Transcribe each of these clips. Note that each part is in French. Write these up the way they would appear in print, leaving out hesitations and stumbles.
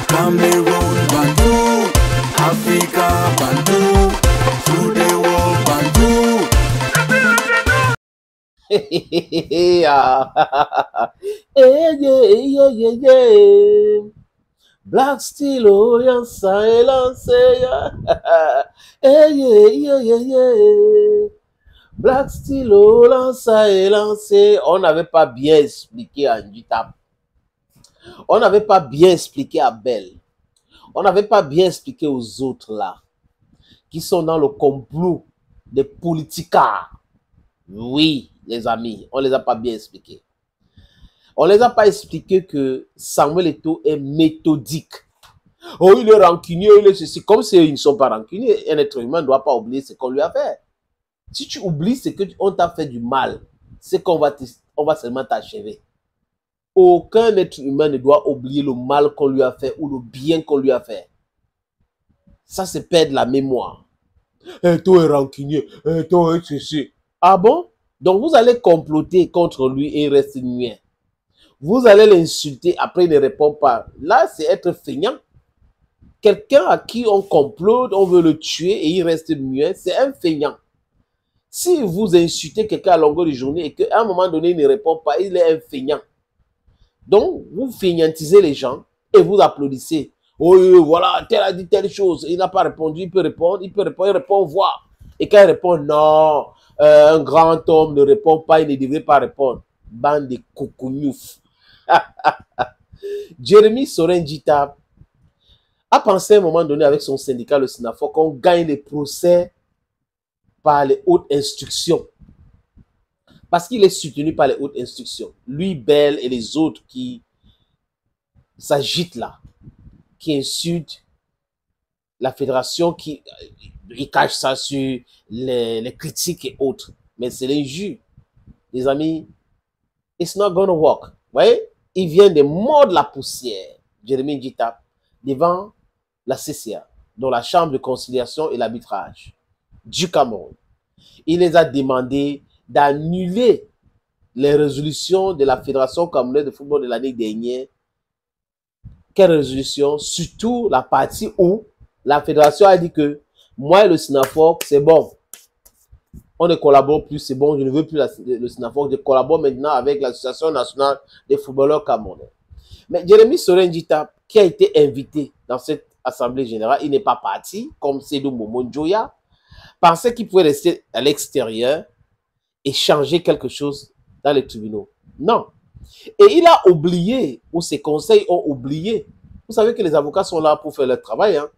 Cameroon Bantu, Africa Bantu, through the world Bantu. Black steel, oh, yeah, silence, Black steel, oh, silence. On n'avait pas bien expliqué à Njitap. On n'avait pas bien expliqué à Belle. On n'avait pas bien expliqué aux autres là, qui sont dans le complot des politicards. Oui, les amis, on ne les a pas bien expliqués. On ne les a pas expliqué que Samuel Eto'o est méthodique. Oh, il est rancunier, il est ceci. Comme s'ils ne sont pas rancuniers, un être humain ne doit pas oublier ce qu'on lui a fait. Si tu oublies ce qu'on t'a fait du mal, c'est qu'on va seulement t'achever. Aucun être humain ne doit oublier le mal qu'on lui a fait ou le bien qu'on lui a fait. Ça, c'est perdre la mémoire. Eto'o est rancunier, Eto'o est ceci. Ah bon? Donc, vous allez comploter contre lui et il reste muet. Vous allez l'insulter, après il ne répond pas. Là, c'est être feignant. Quelqu'un à qui on complote, on veut le tuer et il reste muet, c'est un feignant. Si vous insultez quelqu'un à longueur de journée et qu'à un moment donné, il ne répond pas, il est un feignant. Donc, vous feignantisez les gens et vous applaudissez. Oh, voilà, tel a dit telle chose. Il n'a pas répondu, il peut répondre, il répond, voir. Et quand il répond, non, un grand homme ne répond pas, il ne devrait pas répondre. Bande de coucougnouf. Jérémy Sorin-Djita a pensé à un moment donné avec son syndicat, le SNAFO, qu'on gagne les procès par les hautes instructions. Parce qu'il est soutenu par les hautes instructions. Lui, Bell et les autres qui s'agitent là, qui insultent la fédération, qui ils cachent ça sur les critiques et autres. Mais c'est l'injure. Les amis, it's not gonna work. Vous voyez? Il vient de mordre la poussière, Jérémy Djita, devant la CCA, dans la Chambre de conciliation et l'arbitrage du Cameroun. Il les a demandé d'annuler les résolutions de la Fédération camerounaise de football de l'année dernière. Quelle résolution? Surtout la partie où la fédération a dit que moi et le SNAFOC, c'est bon. On ne collabore plus, c'est bon, je ne veux plus le SNAFOC, je collabore maintenant avec l'Association nationale des footballeurs camerounais. Mais Jérémy Sorin-Djita, qui a été invité dans cette assemblée générale, il n'est pas parti, comme Seydou Momo Njoya, pensait qu'il pouvait rester à l'extérieur et changer quelque chose dans les tribunaux. Non. Et il a oublié, ou ses conseils ont oublié. Vous savez que les avocats sont là pour faire leur travail. Hein.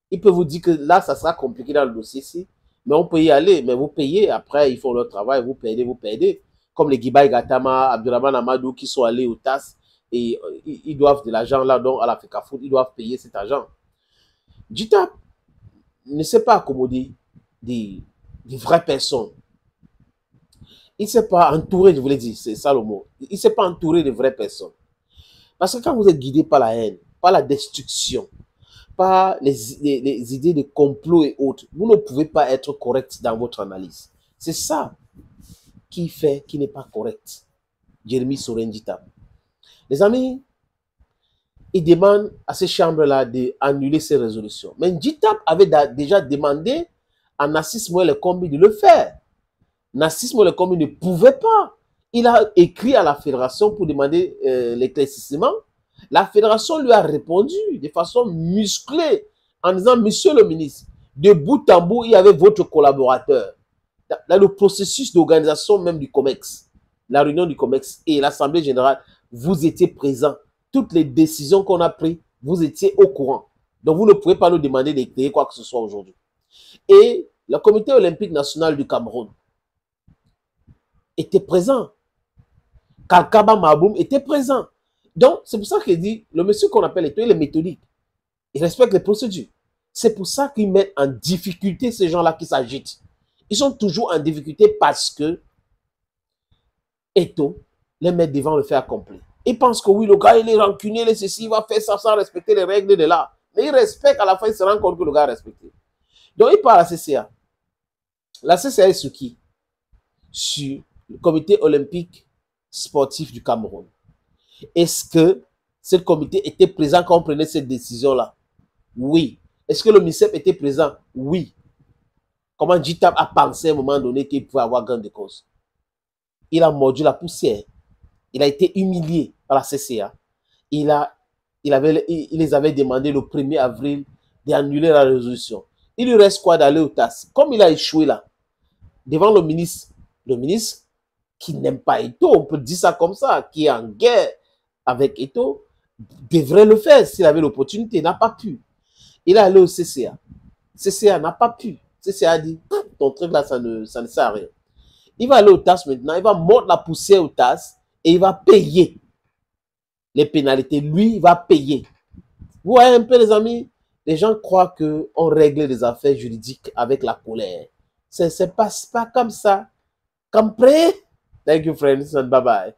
Ils peuvent vous dire que là, ça sera compliqué dans le dossier ici. Mais on peut y aller. Mais vous payez. Après, ils font leur travail. Vous payez, vous payez. Comme les Gibaï Gatama, Abdurrahman Amadou qui sont allés au TAS. Et ils doivent de l'argent là, donc à l'Africa Foot, ils doivent payer cet argent. Djita ne s'est pas accommodé des vraies personnes. Il ne s'est pas entouré, je voulais dire, c'est ça le mot. Il ne s'est pas entouré de vraies personnes. Parce que quand vous êtes guidé par la haine, par la destruction, par les idées de complot et autres, vous ne pouvez pas être correct dans votre analyse. C'est ça qui fait qu'il n'est pas correct. Jérémy Sorin-Djita. Les amis, il demande à ces chambres-là d'annuler ces résolutions. Mais Djita avait déjà demandé à Narcisse Moël Kombi de le faire. Narcisse Moël Kombi ne pouvait pas. Il a écrit à la fédération pour demander l'éclaircissement. La fédération lui a répondu de façon musclée en disant, monsieur le ministre, de bout en bout, il y avait votre collaborateur. Dans le processus d'organisation même du COMEX, la réunion du COMEX et l'Assemblée générale, vous étiez présents. Toutes les décisions qu'on a prises, vous étiez au courant. Donc, vous ne pouvez pas nous demander d'éclairer quoi que ce soit aujourd'hui. Et le Comité olympique national du Cameroun était présent. Kalkaba Maboum était présent. Donc, c'est pour ça qu'il dit, le monsieur qu'on appelle Eto'o, il est méthodique. Il respecte les procédures. C'est pour ça qu'ils mettent en difficulté ces gens-là qui s'agitent. Ils sont toujours en difficulté parce que Eto'o les met devant le fait accompli. Ils pensent que oui, le gars, il est rancunier, il est ceci, il va faire ça sans respecter les règles de là. Mais il respecte, à la fin, il se rend compte que le gars a respecté. Donc, il parle à la CCA. La CCA est sur qui? Sur le Comité olympique sportif du Cameroun. Est-ce que ce comité était présent quand on prenait cette décision-là? Oui. Est-ce que le MICEP était présent? Oui. Comment JTAP a pensé à un moment donné qu'il pouvait avoir gain de cause? Il a mordu la poussière. Il a été humilié par la CCA. Il les avait demandé le 1er avril d'annuler la résolution. Il lui reste quoi d'aller au TAS? Comme il a échoué là, devant le ministre qui n'aime pas Eto'o, on peut dire ça comme ça, qui est en guerre avec Eto'o, devrait le faire s'il avait l'opportunité. Il n'a pas pu. Il est allé au CCA. CCA n'a pas pu. CCA a dit, ton truc là, ça ne sert à rien. Il va aller au TAS maintenant, il va mordre la poussière au TAS et il va payer les pénalités. Lui, il va payer. Vous voyez un peu, les amis, les gens croient qu'on règle les affaires juridiques avec la colère. Ça ne se passe pas comme ça. Compris? Thank you, friends, and bye-bye.